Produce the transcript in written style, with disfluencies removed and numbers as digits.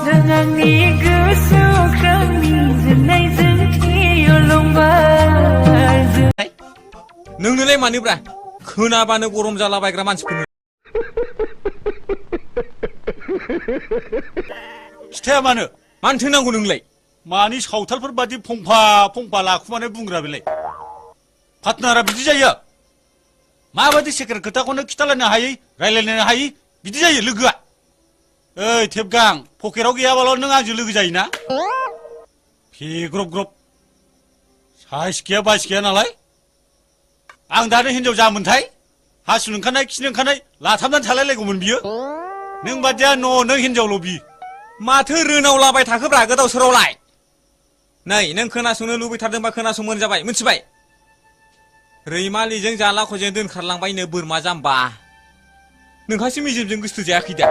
जों आंनि गोसोआव गावनि जोंनायजों थेवलंबाय नोंनोलाय मानोब्रा खोनाबानो गरम जालाबायग्रा मानसिफोरनो खिथाया मानो मानोथो नांगौ नोंलाय मानि सावथालफोर बादि फंफा फंफा लाखुमानाय बुंग्रा बेलाय पार्टनारा बिदि जायो माबादि सेकेर खोथाखौनो खिथालायनो हायै रायलायनो हायै बिदि जायो लोगोआ ओइ थेबगां पकेटाव गैयाबाल' नों आंजों लोगो जायोना फेग्रब ग्रब साइस गैया बाइस गैया नालाय आं दानो हिनजाव जामोनथाय हासुनो ओंखारनाय खिनो ओंखारनाय लाथाबनानै थालायलायगौमोन बियो नों बादिया न'नो हिनजावल' बि माथो रोनावलाबाय थाखोब्रा गोदाव सोरावलाय नै नों खोनासंनो लुबैथारदोंबा खोनासंबानो जाबाय मिथिबाय रैमालिजों जालाख'जों दोनखारलांबायनो बोरमा जाम्बा नोंहासो मेजेमजों गोसथो जायाखै दा